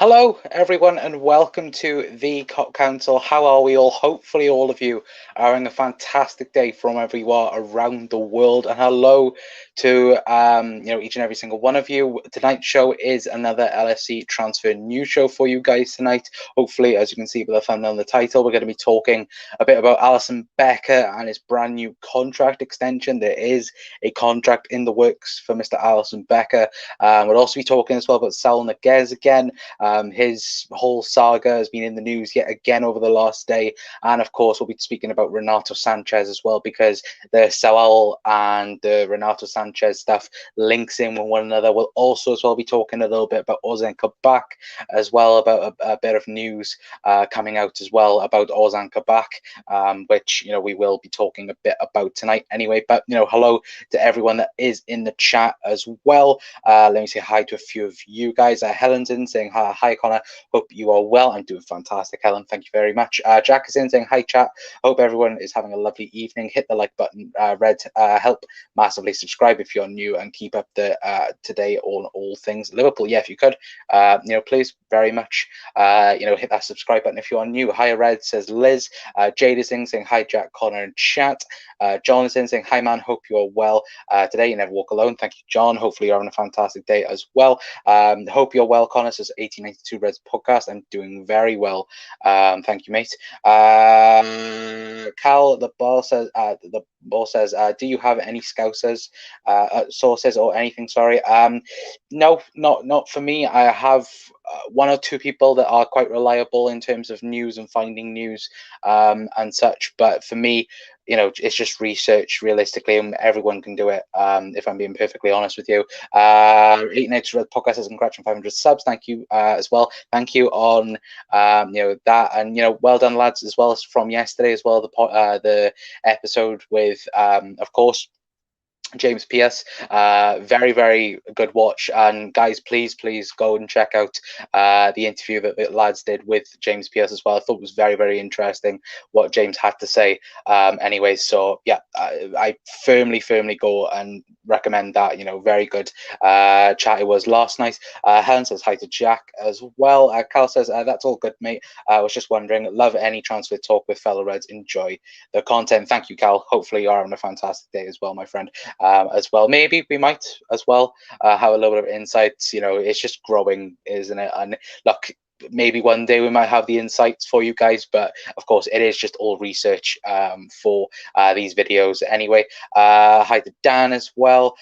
Hello, everyone, and welcome to the Cop Council. How are we all? Hopefully, all of you are having a fantastic day from wherever you are around the world. And hello to each and every single one of you. Tonight's show is another LFC Transfer News Show for you guys tonight. Hopefully, as you can see by the thumbnail and the title, we're going to be talking a bit about Alisson Becker and his brand new contract extension. There is a contract in the works for Mr. Alisson Becker. We'll also be talking as well about Saul Renato again. His whole saga has been in the news yet again over the last day, and of course we'll be speaking about Renato Sanches as well, because the Saul and the Renato Sanches stuff links in with one another. We'll also as well be talking a little bit about Ozan Kabak as well, about a bit of news coming out as well about Ozan Kabak, which we will be talking a bit about tonight anyway. But hello to everyone that is in the chat as well. Let me say hi to a few of you guys. Helen's in saying hi Connor, hope you are well. I'm doing fantastic, Helen, thank you very much. Jack is in saying hi chat, hope everyone is having a lovely evening. Hit the like button, red, help massively. Subscribe if you're new, and keep up the today on all things Liverpool. Yeah, if you could, please very much, hit that subscribe button if you are new. Hi red, says Liz. Jade is in saying hi Jack, Connor and chat. John is in saying hi man, hope you are well. Today you never walk alone. Thank you John, hopefully you're having a fantastic day as well. Hope you're well. Connor says 1892 Reds podcast, I'm doing very well. Thank you mate. Cal the ball says do you have any scousers sources or anything? Sorry, no, not for me. I have one or two people that are quite reliable in terms of news and finding news and such, but for me, it's just research realistically, and everyone can do it. If I'm being perfectly honest with you. 8 Red podcast says congrats on 500 subs. Thank you as well. Thank you on that, and well done lads as well as from yesterday as well. The episode with of course James Pierce, very good watch. And guys, please go and check out the interview that the lads did with James Pierce as well. I thought it was very interesting what James had to say. Anyway, so yeah, I firmly go and recommend that. Very good chat it was last night. Helen says hi to Jack as well. Cal says that's all good mate, I was just wondering, love any transfer talk with fellow Reds, enjoy the content. Thank you Cal, hopefully you're having a fantastic day as well my friend. As well, maybe we might as well have a little bit of insights. It's just growing, isn't it? And look, maybe one day we might have the insights for you guys, but of course it is just all research for these videos anyway. Hi to Dan as well.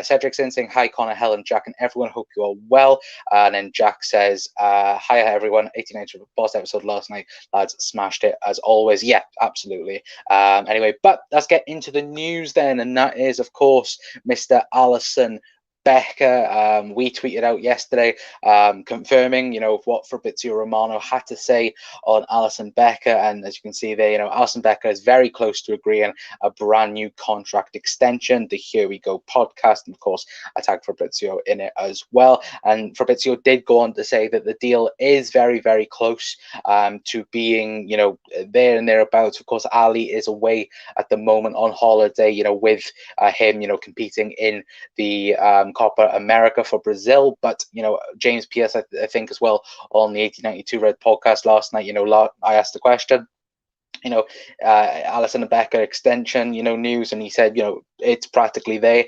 Cedric's in saying hi Connor, Helen, Jack and everyone, hope you are well. And then Jack says hi everyone, 89 boss episode last night, lads, smashed it as always. Yeah, absolutely. Anyway, but let's get into the news then, and that is of course Mr. Alisson Becker. We tweeted out yesterday confirming what Fabrizio Romano had to say on Alisson Becker, and as you can see there, Alisson Becker is very close to agreeing a brand new contract extension. The Here We Go podcast, and of course I tagged Fabrizio in it as well, and Fabrizio did go on to say that the deal is very close to being there and thereabouts. Of course Ali is away at the moment on holiday, with him competing in the Copa America for Brazil. But James Pierce, I think as well, on the 1892 Red podcast last night, I asked the question, Alisson Becker extension, news, and he said, it's practically there.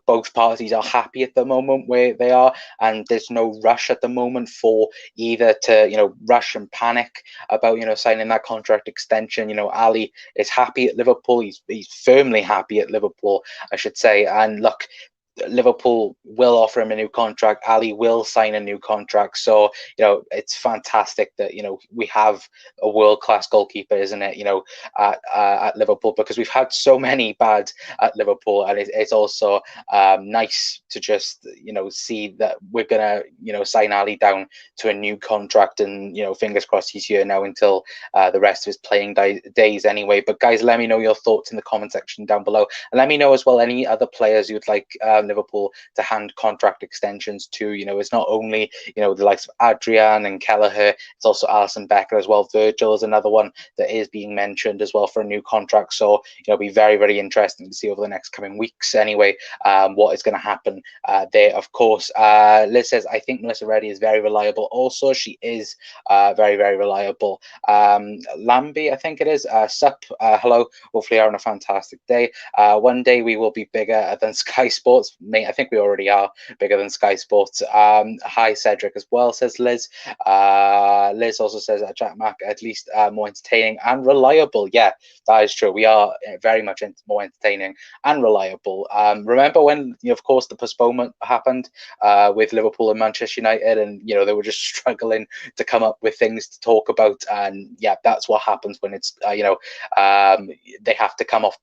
Both parties are happy at the moment where they are, and there's no rush at the moment for either to, rush and panic about, signing that contract extension. Ali is happy at Liverpool. He's firmly happy at Liverpool, I should say. And look, Liverpool will offer him a new contract. Ali will sign a new contract. So, it's fantastic that, we have a world-class goalkeeper, isn't it, at Liverpool, because we've had so many bad at Liverpool. And it's also nice to just, see that we're going to, sign Ali down to a new contract. And, fingers crossed he's here now until the rest of his playing days anyway. But guys, let me know your thoughts in the comment section down below. And let me know as well any other players you'd like Liverpool to hand contract extensions to. It's not only, the likes of Adrian and Kelleher, it's also Alisson Becker as well. Virgil is another one that is being mentioned as well for a new contract. So, it'll be very, very interesting to see over the next coming weeks anyway, what is going to happen there. Of course, Liz says, I think Melissa Reddy is very reliable. Also, she is very, very reliable. Lambie, I think it is. Sup, hello. Hopefully, you're having a fantastic day. One day we will be bigger than Sky Sports. Mate, I think we already are bigger than Sky Sports. Hi, Cedric, as well, says Liz. Liz also says Jack Mack, at least more entertaining and reliable. Yeah, that is true. We are very much more entertaining and reliable. Remember when, of course, the postponement happened with Liverpool and Manchester United, and they were just struggling to come up with things to talk about. And yeah, that's what happens when it's they have to come off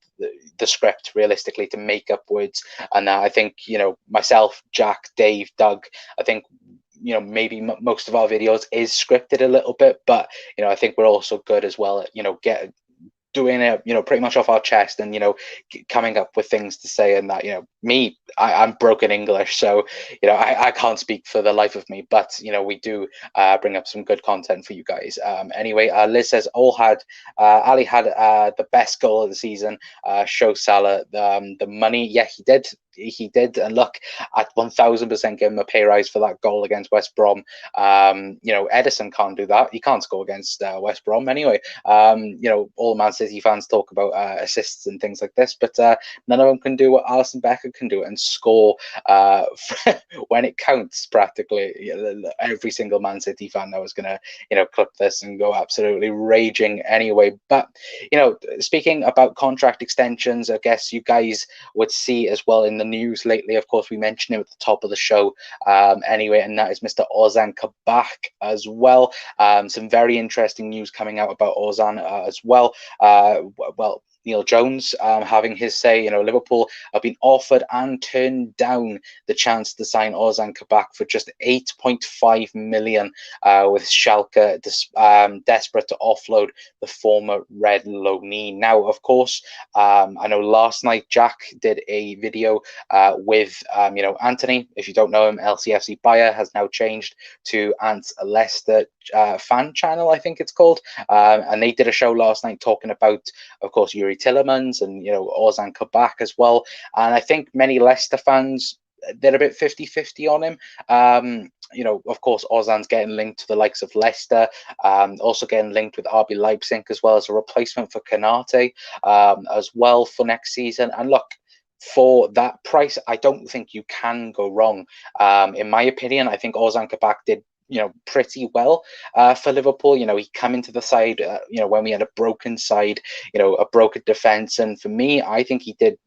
the script realistically to make up words. And I think myself, Jack, Dave, Doug, I think maybe most of our videos is scripted a little bit, but I think we're also good as well at doing it pretty much off our chest, and coming up with things to say. And that I'm broken English, so I can't speak for the life of me, but we do bring up some good content for you guys. Anyway, Liz says Ali had the best goal of the season. Show Salah the money. Yeah, he did, and look, at 1000% give him a pay rise for that goal against West Brom. Edison can't do that. He can't score against West Brom anyway. All Man City fans talk about assists and things like this, but none of them can do what Alisson Becker can do and score when it counts. Practically every single Man City fan now is gonna clip this and go absolutely raging anyway. But speaking about contract extensions, I guess you guys would see as well in the news lately. Of course, we mentioned him at the top of the show anyway, and that is Mr. Ozan Kabak as well. Some very interesting news coming out about Ozan as well. Neil Jones having his say. Liverpool have been offered and turned down the chance to sign Ozan Kabak for just 8.5 million, with Schalke desperate to offload the former Red loanee. Now, of course, I know last night Jack did a video with Anthony. If you don't know him, LCFC Bayer has now changed to Ant Leicester fan channel, I think it's called, and they did a show last night talking about, of course, Yuri Tillemans and Ozan Kabak as well. And I think many Leicester fans, they're a bit 50-50 on him. Of course, Ozan's getting linked to the likes of Leicester, also getting linked with RB Leipzig as well as a replacement for Konate as well for next season. And look, for that price, I don't think you can go wrong. In my opinion, I think Ozan Kabak did pretty well for Liverpool. He come into the side when we had a broken side, a broken defense, and for me, I think he did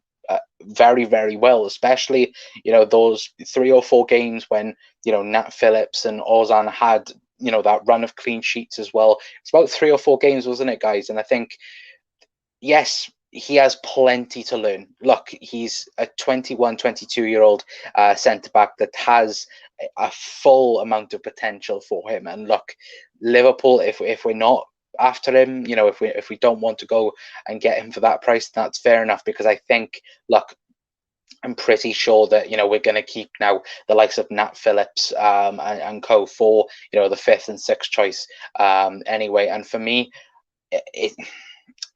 very, very well, especially those 3 or 4 games when Nat Phillips and Ozan had that run of clean sheets as well. It's about 3 or 4 games, wasn't it, guys? And I think, yes, he has plenty to learn. Look, he's a 21, 22-year-old centre-back that has a full amount of potential for him. And look, Liverpool, if we're not after him, if we don't want to go and get him for that price, that's fair enough, because I think, look, I'm pretty sure that we're going to keep now the likes of Nat Phillips and co for the 5th and 6th choice anyway. And for me,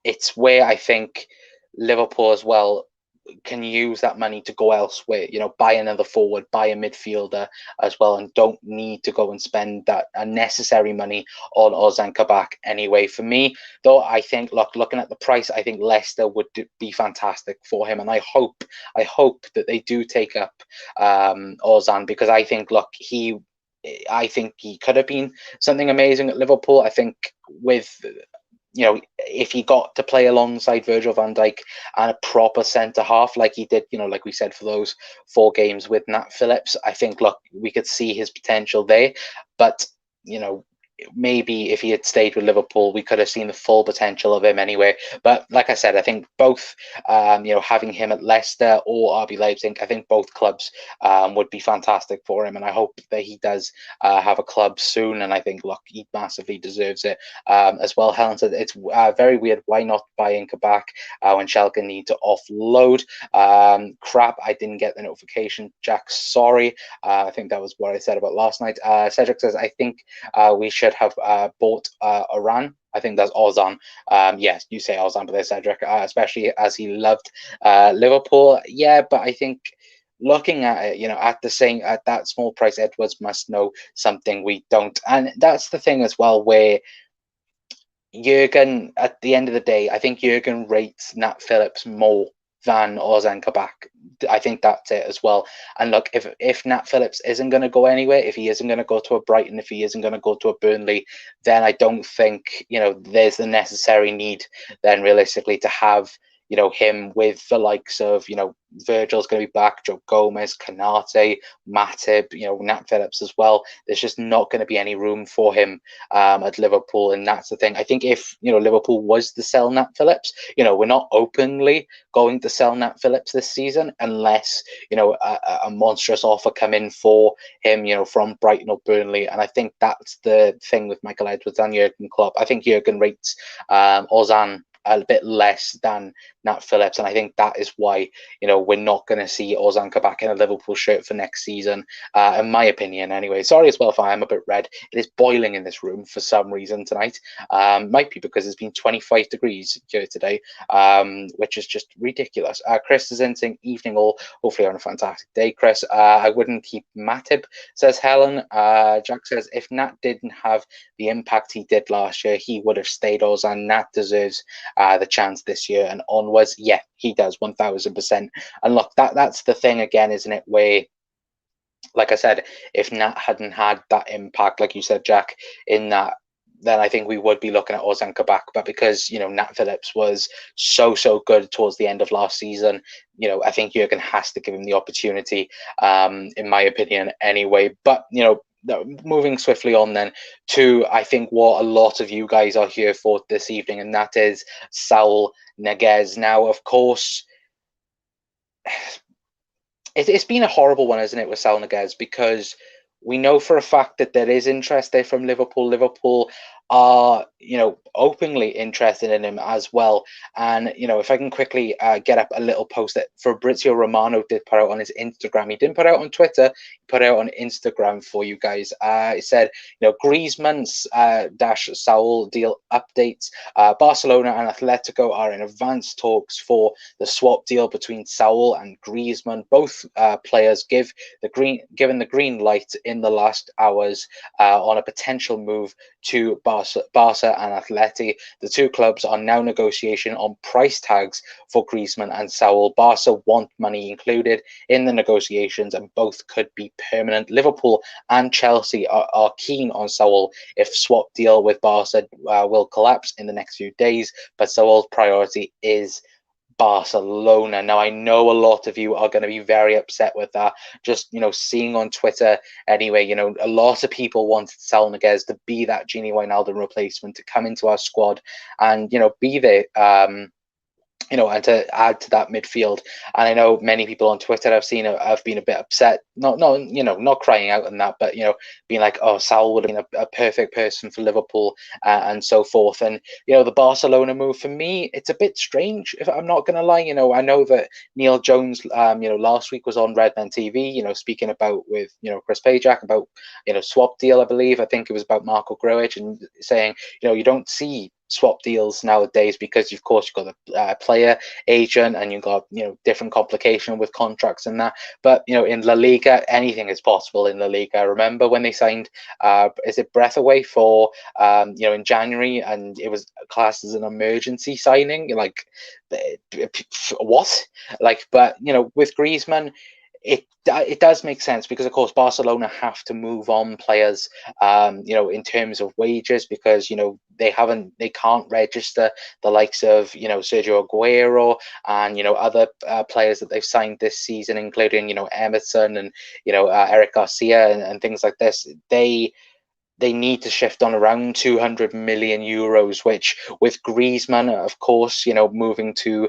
it's where I think Liverpool as well can use that money to go elsewhere, buy another forward, buy a midfielder as well, and don't need to go and spend that unnecessary money on Ozan Kabak anyway. For me, though, I think, looking at the price, I think Leicester would be fantastic for him, and I hope that they do take up Ozan, because I think, I think he could have been something amazing at Liverpool. I think with if he got to play alongside Virgil van Dijk and a proper centre half like he did, like we said, for those 4 games with Nat Phillips, I think, we could see his potential there. But, maybe if he had stayed with Liverpool, we could have seen the full potential of him anyway. But like I said, I think both, having him at Leicester or RB Leipzig, I think both clubs would be fantastic for him, and I hope that he does have a club soon. And I think, look, he massively deserves it as well. Helen said it's very weird. Why not buy Inca back when Schalke need to offload? Crap, I didn't get the notification, Jack. Sorry. I think that was what I said about last night. Cedric says, I think we should have bought Iran. I think that's Ozan. Yes, you say Ozan, but there's Cedric, especially as he loved Liverpool. Yeah, but I think looking at it, at that small price, Edwards must know something we don't. And that's the thing as well, where Jurgen, at the end of the day, I think Jurgen rates Nat Phillips more than Ozan Kabak. I think that's it as well. And look, if Nat Phillips isn't going to go anywhere, if he isn't going to go to a Brighton, if he isn't going to go to a Burnley, then I don't think, there's the necessary need then realistically to have, him with the likes of, Virgil's going to be back, Joe Gomez, Kanate, Matip, Nat Phillips as well. There's just not going to be any room for him at Liverpool, and that's the thing. I think if Liverpool was to sell Nat Phillips, we're not openly going to sell Nat Phillips this season unless a monstrous offer come in for him, from Brighton or Burnley. And I think that's the thing with Michael Edwards and Jurgen Klopp. I think Jurgen rates Ozan a bit less than Nat Phillips, and I think that is why we're not going to see Ozan Kabak in a Liverpool shirt for next season, in my opinion anyway. Sorry as well if I am a bit red. It is boiling in this room for some reason tonight. Might be because it's been 25 degrees here today, which is just ridiculous. Chris is in saying evening all, hopefully on a fantastic day, Chris. I wouldn't keep Matip, says Helen. Jack says if Nat didn't have the impact he did last year, he would have stayed. Ozan. Nat deserves the chance this year and onwards. Yeah, he does 1000%. And look, that's the thing again, isn't it? Where, like I said, if Nat hadn't had that impact, like you said, Jack, in that, then I think we would be looking at Ozan Kabak. But because Nat Phillips was so good towards the end of last season, I think Jurgen has to give him the opportunity, in my opinion, anyway. But moving swiftly on then to, I think, what a lot of you guys are here for this evening, and that is Saul Niguez. Now, of course, it's been a horrible one, isn't it, with Saul Niguez, because we know for a fact that there is interest there from Liverpool. Liverpool are, openly interested in him as well. And, if I can quickly get up a little post that Fabrizio Romano did put out on his Instagram. He didn't put out on Twitter, he put out on Instagram for you guys. He said, Griezmann's dash Saul deal updates. Barcelona and Atletico are in advanced talks for the swap deal between Saul and Griezmann. Both players given the green light in the last hours on a potential move to Barca and Atleti. The two clubs are now negotiating on price tags for Griezmann and Saul. Barca want money included in the negotiations, and both could be permanent. Liverpool and Chelsea are keen on Saul if swap deal with Barca will collapse in the next few days, but Saul's priority is Barcelona. Now, I know a lot of you are going to be very upset with that. Just, seeing on Twitter anyway, a lot of people wanted Saul Niguez to be that Gini Wijnaldum replacement, to come into our squad and, be there, and to add to that midfield. And I know many people on Twitter I've seen have been a bit upset, not crying out on that, but being like, oh, Saul would have been a perfect person for Liverpool, and so forth. And the Barcelona move, for me, it's a bit strange, if I'm not gonna lie. I know that Neil Jones last week was on Redmen TV, speaking about with Chris Pajak about swap deal. I think it was about Marco Grujic, and saying you don't see swap deals nowadays because of course you've got a player agent, and you've got different complication with contracts and that. But in La Liga, anything is possible in La Liga. I remember when they signed is it Breathaway for in January, and it was classed as an emergency signing, like what, like. But with Griezmann, it does make sense because of course Barcelona have to move on players in terms of wages, because they can't register the likes of Sergio Aguero and other players that they've signed this season, including Emerson and Eric Garcia and things like this. they need to shift on around 200 million euros, which with Griezmann, of course, moving to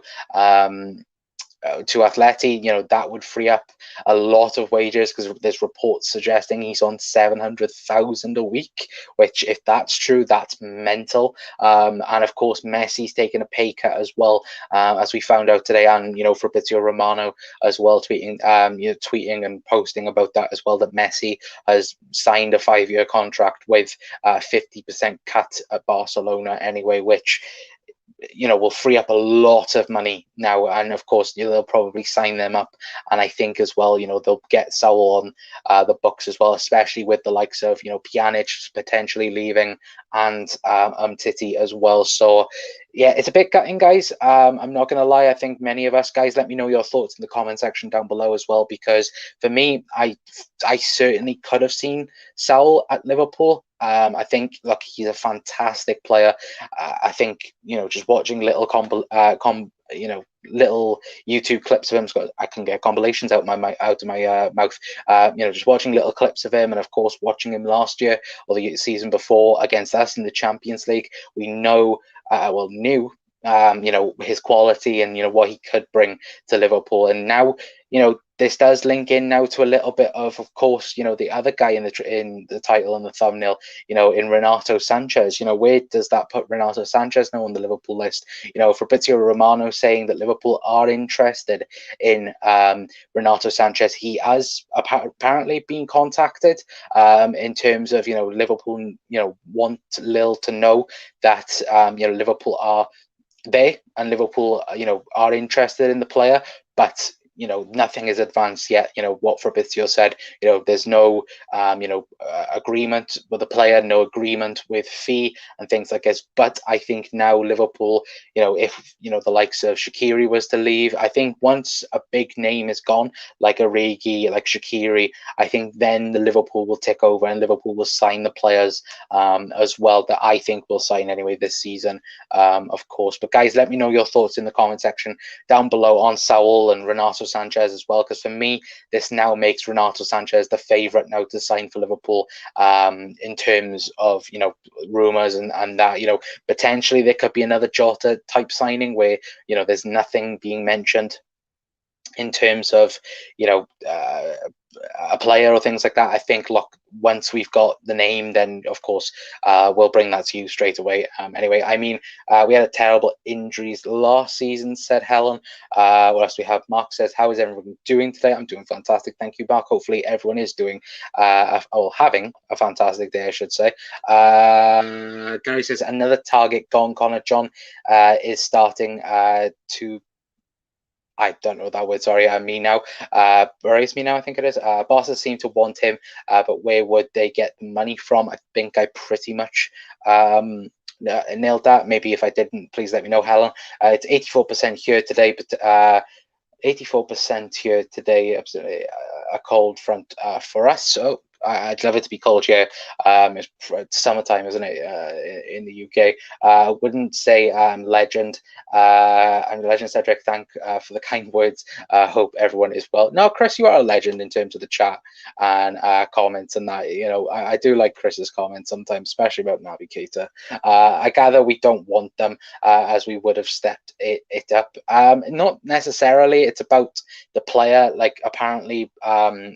Atleti, that would free up a lot of wages, because there's reports suggesting he's on 700,000 a week, which, if that's true, that's mental. And of course, Messi's taken a pay cut as well, as we found out today, and Fabrizio Romano as well tweeting and posting about that as well, that Messi has signed a 5-year contract with a 50% cut at Barcelona anyway, which will free up a lot of money now, and of course they'll probably sign them up, and I think as well they'll get Saul on the books as well, especially with the likes of Pjanic potentially leaving, and Titi as well. So yeah, it's a bit gutting, guys. I'm not gonna lie, I think many of us, guys, let me know your thoughts in the comment section down below as well, because for me, I certainly could have seen Saul at Liverpool. I think, look, he's a fantastic player. I think just watching little little YouTube clips of him. I can get compilations out of my mouth. Just watching little clips of him, and of course watching him last year or the season before against us in the Champions League, we knew his quality and what he could bring to Liverpool. And now this does link in now to a little bit of course the other guy in the title and the thumbnail, in Renato Sanches. Where does that put Renato Sanches now on the Liverpool list? Fabrizio Romano saying that Liverpool are interested in Renato Sanches. He has apparently been contacted in terms of Liverpool want Lille to know that Liverpool are there, and Liverpool are interested in the player, but nothing is advanced yet. What Fabrizio said, there's no agreement with the player, no agreement with fee and things like this. But I think now Liverpool, if the likes of Shaqiri was to leave, I think once a big name is gone, like Origi, like Shaqiri, I think then the Liverpool will take over, and Liverpool will sign the players as well, that I think will sign anyway this season, of course. But guys, let me know your thoughts in the comment section down below on Saul and Renato Sanches as well, because for me, this now makes Renato Sanches the favourite now to sign for Liverpool, in terms of rumours and that potentially there could be another Jota type signing where there's nothing being mentioned in terms of a player or things like that. I think, look, once we've got the name, then of course we'll bring that to you straight away. Anyway, I mean, we had a terrible injuries last season, said Helen. What else we have? Mark says, how is everyone doing today? I'm doing fantastic, thank you, Mark. Hopefully everyone is doing or having a fantastic day, I should say. Gary says, another target gone. Connor John is starting to, I don't know that word, sorry, me now. Erase me now, I think it is. Barca seem to want him, but where would they get the money from? I think I pretty much nailed that. Maybe if I didn't, please let me know, Helen. It's 84% here today, but 84% here today, absolutely a cold front for us. So I'd love it to be cold here. It's summertime, isn't it, in the UK? I wouldn't say legend. I'm legend, Cedric. Thank for the kind words. Hope everyone is well. No, Chris, you are a legend in terms of the chat and comments and that. I do like Chris's comments sometimes, especially about Navigator. I gather we don't want them as we would have stepped it up. Not necessarily. It's about the player. Like, apparently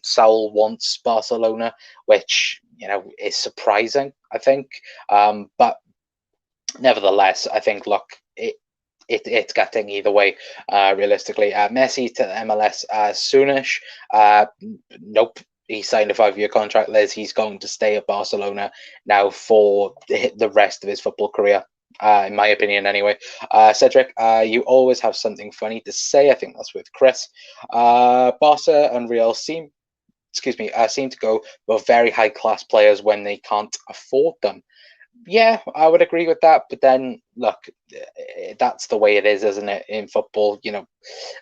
Saul wants Barcelona, which is surprising, I think, but nevertheless, I think, look, it's getting either way, realistically. Messi to MLS soonish. Nope, he signed a 5-year contract, Liz. He's going to stay at Barcelona now for the rest of his football career, in my opinion anyway. Cedric, you always have something funny to say. I think that's with Chris. Barca and Real seem to go with very high-class players when they can't afford them. Yeah, I would agree with that. But then, look, that's the way it is, isn't it, in football?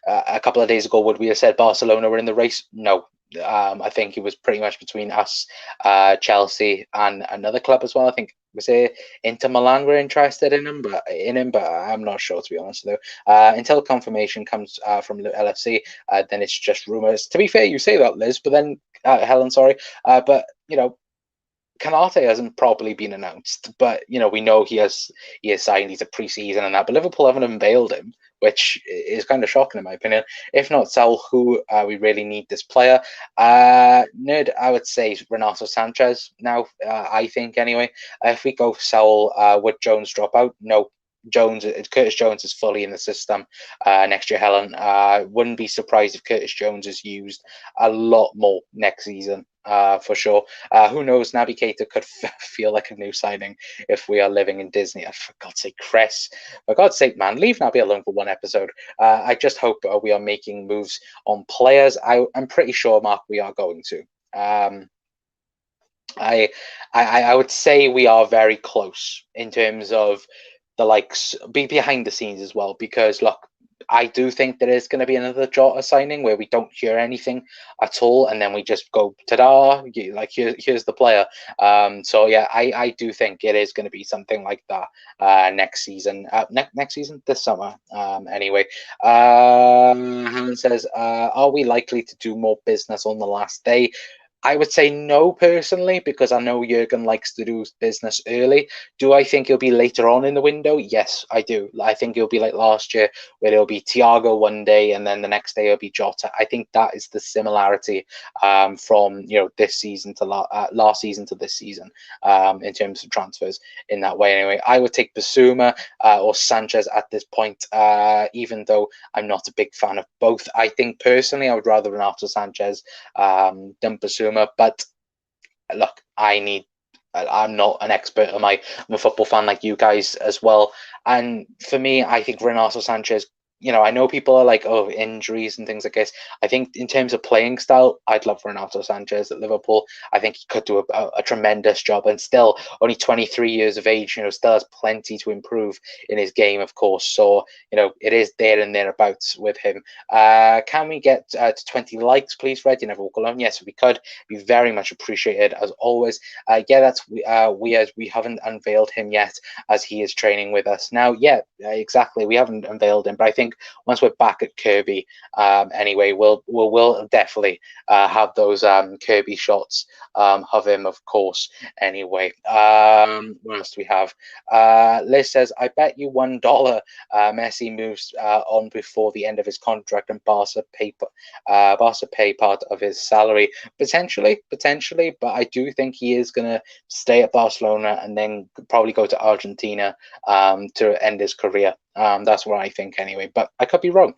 A couple of days ago, would we have said Barcelona were in the race? No. I think it was pretty much between us, Chelsea, and another club as well. I think, was it Inter Milan were interested in him, but I'm not sure, to be honest, though. Until confirmation comes from LFC, then it's just rumours. To be fair, you say that, Liz, but then Helen, sorry, but Canate hasn't properly been announced, but we know he is signed. He's a pre-season and that, but Liverpool haven't unveiled him, which is kind of shocking in my opinion. If not Saul, who we really need this player. Nerd, I would say Renato Sanches now. I think anyway. If we go Saul, would Jones drop out? No. Curtis Jones is fully in the system next year, Helen. Wouldn't be surprised if Curtis Jones is used a lot more next season, for sure. Who knows? Naby Keita could feel like a new signing if we are living in Disney. For God's sake, Chris. For God's sake, man, leave Naby alone for one episode. I just hope we are making moves on players. I'm pretty sure, Mark, we are going to. I would say we are very close in terms of the likes behind the scenes as well, because look, I do think there is going to be another Jota signing where we don't hear anything at all, and then we just go ta-da, like here's the player. So yeah, I do think it is going to be something like that next season. Next season, this summer. Anyway, Helen says, are we likely to do more business on the last day? I would say no personally, because I know Jurgen likes to do business early. Do I think it'll be later on in the window? Yes, I do. I think it'll be like last year, where it'll be Thiago one day and then the next day it'll be Jota. I think that is the similarity from this season to last season to this season in terms of transfers in that way. Anyway, I would take Basuma or Sanchez at this point, even though I'm not a big fan of both. I think personally I would rather Renato Sanches than Basuma. But look, I'm not an expert. I'm a football fan like you guys as well. And for me, I think Renato Sanches, I know people are like, oh, injuries and things like this. I think in terms of playing style, I'd love Renato Sanches at Liverpool. I think he could do a tremendous job, and still only 23 years of age, still has plenty to improve in his game, of course. So, it is there and thereabouts with him. Can we get to 20 likes, please, Red? You never walk alone. Yes, if we could, be very much appreciated as always. Yeah, that's we haven't unveiled him yet, as he is training with us now. Yeah, exactly. We haven't unveiled him, but I think once we're back at Kirby, anyway, we'll definitely have those Kirby shots of him, of course. Anyway, what else do we have? Liz says, I bet you $1 Messi moves on before the end of his contract and Barca pay part of his salary. Potentially, but I do think he is going to stay at Barcelona and then probably go to Argentina to end his career. That's what I think anyway, but I could be wrong.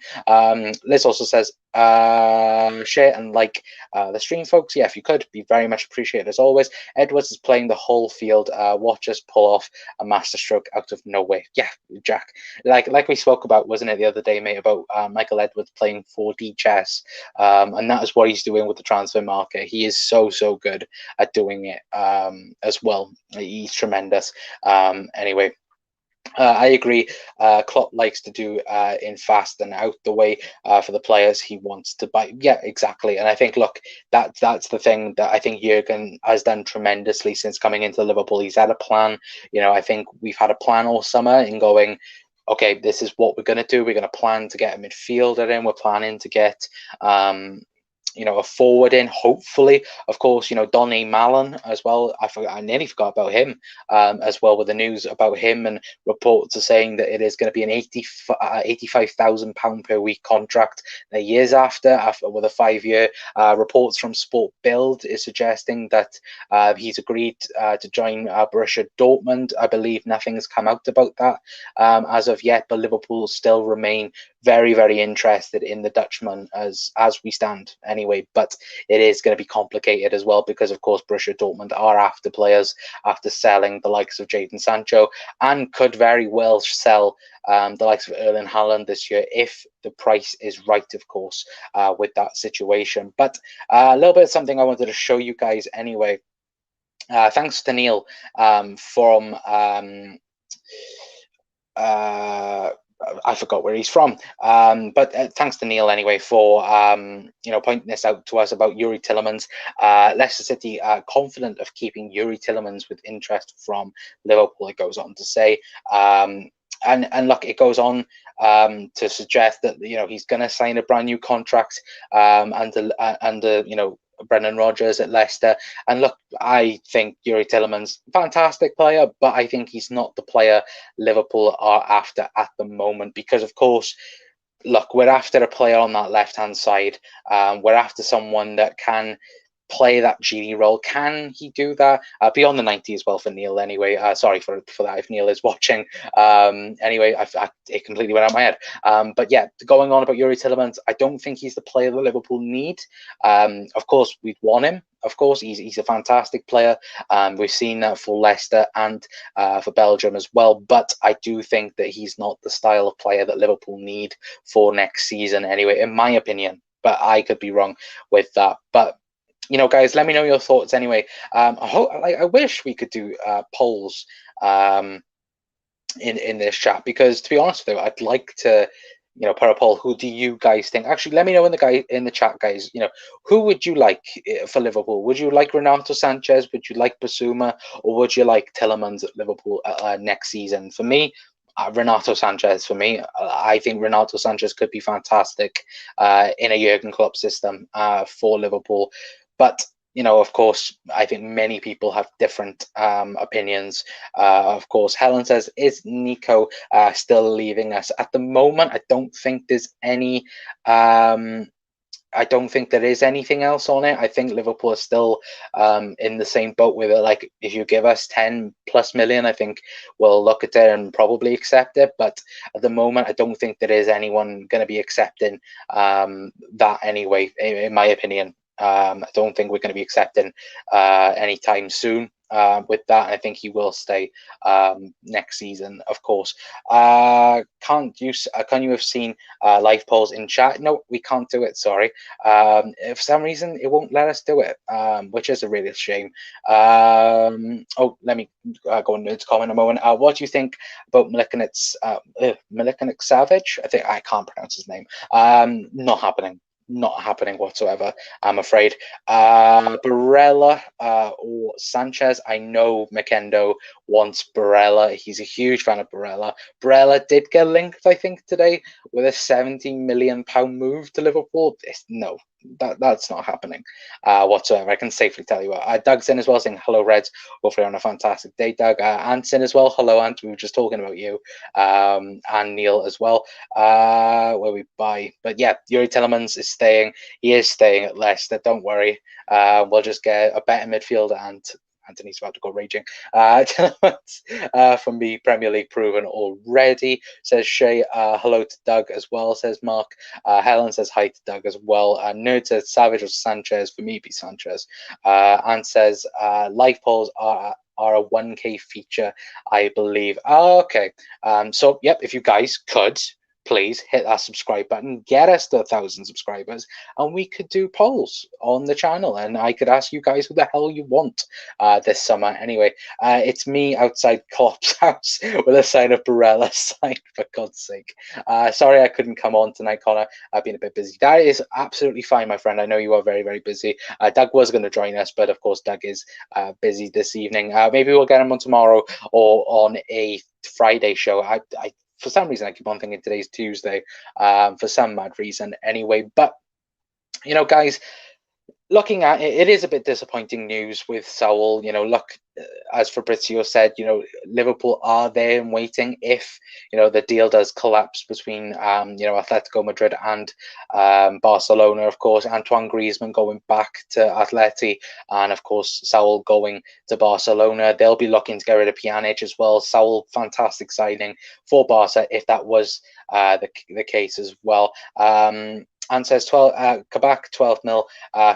Liz also says, share and like the stream, folks. Yeah, if you could, be very much appreciated as always. Edwards is playing the whole field. Watch us pull off a masterstroke out of nowhere. Yeah, Jack, like we spoke about, wasn't it, the other day, mate, about Michael Edwards playing 4D chess, and that is what he's doing with the transfer market. He is so good at doing it as well. He's tremendous. Anyway, I agree. Klopp likes to do in fast and out the way for the players he wants to buy. Yeah, exactly. And I think, look, that's the thing that I think Jurgen has done tremendously since coming into Liverpool. He's had a plan. I think we've had a plan all summer in going, okay, this is what we're going to do. We're going to plan to get a midfielder in. We're planning to get a forward in, hopefully. Of course, Donny Mallon as well. I nearly forgot about him as well, with the news about him, and reports are saying that it is going to be an £85,000 per week contract years after with a 5-year. Reports from Sport Bild is suggesting that he's agreed to join Borussia Dortmund. I believe nothing has come out about that as of yet, but Liverpool still remain very interested in the Dutchman as we stand anyway. But it is going to be complicated as well, because of course Borussia Dortmund are after players, after selling the likes of Jadon Sancho, and could very well sell the likes of Erling Haaland this year if the price is right, of course, with that situation. But a little bit of something I wanted to show you guys anyway. Thanks to Neil from I forgot where he's from, but thanks to Neil anyway for pointing this out to us about Yuri Tillemans. Leicester City are confident of keeping Yuri Tillemans with interest from Liverpool, it goes on to say. And look, it goes on to suggest that he's going to sign a brand new contract under Brendan Rodgers at Leicester. And look, I think Yuri Tielemans, fantastic player, but I think he's not the player Liverpool are after at the moment because, of course, look, we're after a player on that left-hand side. We're after someone that can play that Genie role. Can he do that beyond the 90 as well for Neil? Anyway, sorry for that if Neil is watching. Anyway, it completely went out of my head. But yeah, going on about Yuri Tielemans, I don't think he's the player that Liverpool need. Of course, we'd want him. Of course, he's a fantastic player. We've seen that for Leicester and for Belgium as well. But I do think that he's not the style of player that Liverpool need for next season. Anyway, in my opinion, but I could be wrong with that. But guys, let me know your thoughts anyway. I wish we could do polls in this chat, because to be honest with you, I'd like to put a poll. Who do you guys think? Actually, let me know in the chat, guys. Who would you like for Liverpool? Would you like Renato Sanches? Would you like Basuma? Or would you like Tielemans at Liverpool next season? For me, Renato Sanches. For me, I think Renato Sanches could be fantastic in a Jurgen Klopp system for Liverpool. But of course, I think many people have different opinions. Of course, Helen says, is Nico still leaving us? At the moment, I don't think there's any. I don't think there is anything else on it. I think Liverpool is still in the same boat with it. Like, if you give us 10+ million, I think we'll look at it and probably accept it. But at the moment, I don't think there is anyone going to be accepting that anyway, in my opinion. I don't think we're going to be accepting anytime soon with that. I think he will stay next season, of course. Can you have seen live polls in chat? No, we can't do it. Sorry. For some reason, it won't let us do it, which is a real shame. Let me go into comment a moment. What do you think about Milinkovic Savage? I can't pronounce his name. Not happening. Not happening whatsoever, I'm afraid. Barella or Sanchez. I know Makendo wants Barella. He's a huge fan of Barella. Barella did get linked, I think, today with a £70 million move to Liverpool. No, that's not happening whatsoever. I can safely tell you. Doug's in as well, saying hello, Reds. Hopefully on a fantastic day, Doug. Ant's in as well. Hello, Ant. We were just talking about you. And Neil as well. Where we buy, but yeah, Yuri Tielemans is staying. He is staying at Leicester. Don't worry. We'll just get a better midfielder, and Anthony's about to go raging. From the Premier League proven already, says Shay. Hello to Doug as well, says Mark. Helen says hi to Doug as well. Nerd says Savage or Sanchez. For me, be Sanchez. And says live polls are a 1K feature, I believe. Okay. So, yep, if you guys could please hit that subscribe button, get us to 1,000 subscribers, and we could do polls on the channel, and I could ask you guys who the hell you want this summer. Anyway, it's me outside Klopp's house with a sign of Barella sign, for God's sake. Sorry I couldn't come on tonight, Connor. I've been a bit busy. That is absolutely fine, my friend. I know you are very, very busy. Doug was going to join us, but of course Doug is busy this evening. Maybe we'll get him on tomorrow or on a Friday show. I for some reason, I keep on thinking today's Tuesday, for some mad reason anyway. But, guys, looking at it, it is a bit disappointing news with Saul. Look, as Fabrizio said, Liverpool are there and waiting if, the deal does collapse between, Atletico Madrid and Barcelona, of course. Antoine Griezmann going back to Atleti, and, of course, Saul going to Barcelona. They'll be looking to get rid of Pjanic as well. Saul, fantastic signing for Barca if that was the case as well. And says Kabak 12 mil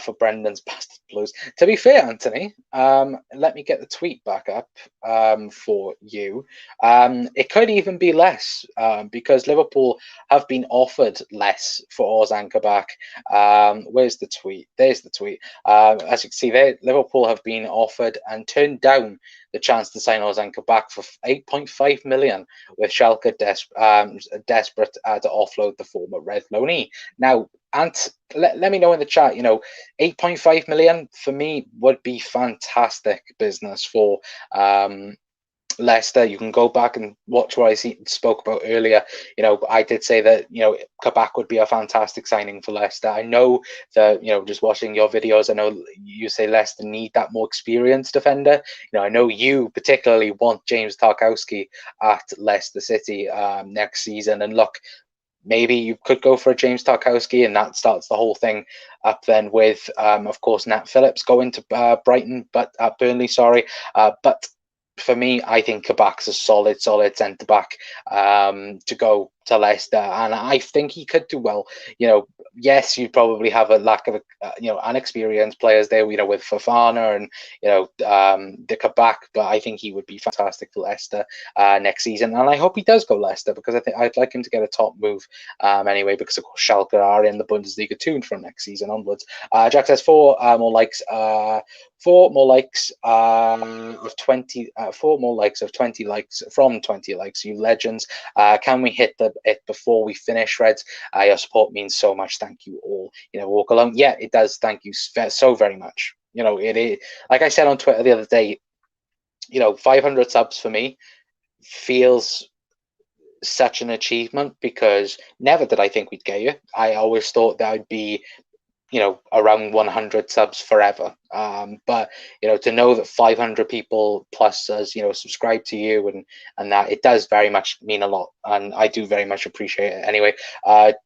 for Brendan's Bastard Blues. To be fair, Anthony, let me get the tweet back up for you. It could even be less because Liverpool have been offered less for Ozan Kabak. Where's the tweet? There's the tweet. As you can see there, Liverpool have been offered and turned down the chance to sign Ozan Kabak for 8.5 million, with Schalke desperate to offload the former Red loanee. Now, Ant, let me know in the chat, 8.5 million for me would be fantastic business for Leicester, you can go back and watch what I spoke about earlier. You know, I did say that, you know, Kabak would be a fantastic signing for Leicester. I know that, you know, just watching your videos, I know you say Leicester need that more experienced defender. You know, I know you particularly want James Tarkowski at Leicester City next season. And look, maybe you could go for a James Tarkowski, and that starts the whole thing up then with, of course, Nat Phillips going to Brighton, but Burnley, sorry. But for me, I think Kabak's a solid centre back to go to Leicester, and I think he could do well. You know, yes, you probably have a lack of you know, unexperienced players there. You know, with Fofana and, you know, the Kabak, but I think he would be fantastic for Leicester next season, and I hope he does go Leicester, because I think I'd like him to get a top move anyway, because of course Schalke are in the Bundesliga too from next season onwards. Jack says four more likes. 4 more likes of 20. 4 more likes of 20 likes from 20 likes. You legends. Can we hit it before we finish, Reds? Your support means so much. Thank you all. You know, walk alone. Yeah, it does. Thank you so very much. You know, it is, like I said on Twitter the other day. You know, 500 subs for me feels such an achievement, because never did I think we'd get you. I always thought that I'd be, you know, around 100 subs forever. But, you know, to know that 500 people plus us, you know, subscribe to you, and that, it does very much mean a lot, and I do very much appreciate it. Anyway,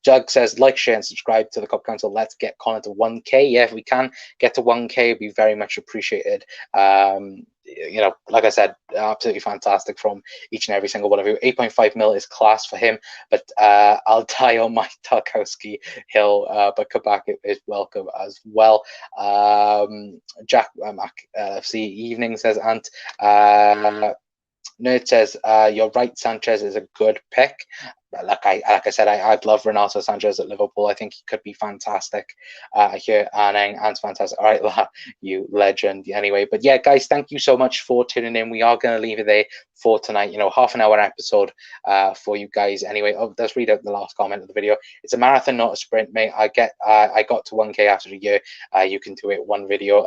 Doug says, like, share, and subscribe to the Cup Council. Let's get Connor to 1K. Yeah, if we can get to 1K, it'd be very much appreciated. You know, like I said, absolutely fantastic from each and every single one of you. 8.5 mil is class for him, but I'll die on my Tarkowski hill. But Kabak is welcome as well. Jack LFC Evening says, and Nerd says, you're right, Sanchez is a good pick. Like I said, I'd love Renato Sanches at Liverpool. I think he could be fantastic here. And fantastic. All right, you legend. Anyway, but yeah, guys, thank you so much for tuning in. We are going to leave it there for tonight. You know, half-an-hour episode for you guys. Anyway, let's read out the last comment of the video. It's a marathon, not a sprint, mate. I got to 1K after a year. You can do it one video.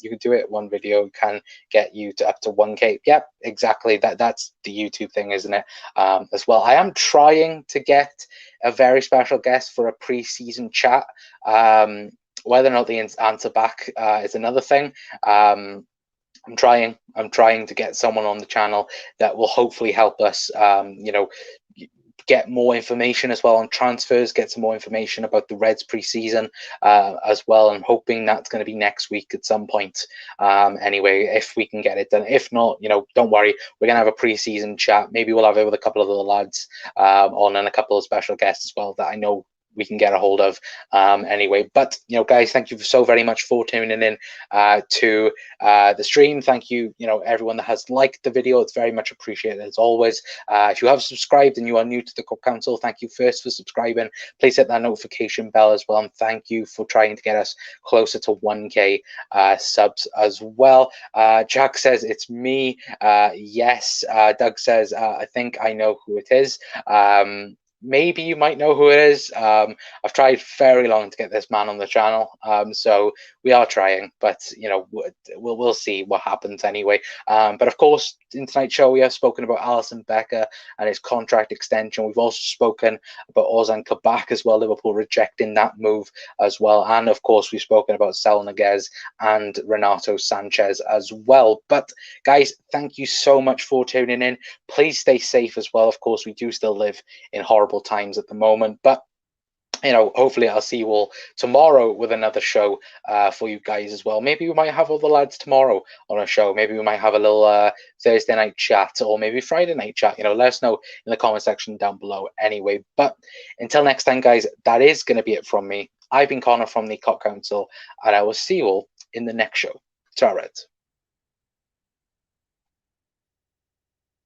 You can do it one video can get you to up to 1K. Yep, exactly. That's the YouTube thing, isn't it? As well, I am trying to get a very special guest for a pre-season chat. Whether or not the answer back is another thing. I'm trying to get someone on the channel that will hopefully help us, you know, get more information as well on transfers, get some more information about the Reds pre-season as well. I'm hoping that's going to be next week at some point. Anyway, if we can get it done. If not, you know, don't worry. We're going to have a pre-season chat. Maybe we'll have it with a couple of the lads on, and a couple of special guests as well that I know we can get a hold of. Anyway, but, you know, guys, thank you so very much for tuning in to the stream. Thank you, you know, everyone that has liked the video. It's very much appreciated as always. If you have subscribed and you are new to the Cup Council, thank you first for subscribing. Please hit that notification bell as well, and thank you for trying to get us closer to 1K subs as well. Jack says it's me. Yes. Doug says I think I know who it is. Maybe you might know who it is. I've tried very long to get this man on the channel, so we are trying, but, you know, we'll see what happens anyway. But of course, in tonight's show, we have spoken about Alisson Becker and his contract extension. We've also spoken about Ozan Kabak as well, Liverpool rejecting that move as well. And of course, we've spoken about Saul Niguez and Renato Sanches as well. But guys, thank you so much for tuning in. Please stay safe as well. Of course, we do still live in horrible times at the moment, but, you know, hopefully I'll see you all tomorrow with another show for you guys as well. Maybe we might have all the lads tomorrow on a show. Maybe we might have a little Thursday night chat, or maybe Friday night chat. You know, let us know in the comment section down below anyway. But until next time, guys, that is going to be it from me. I've been Connor from the Cup Council, and I will see you all in the next show. Ciao, Reds.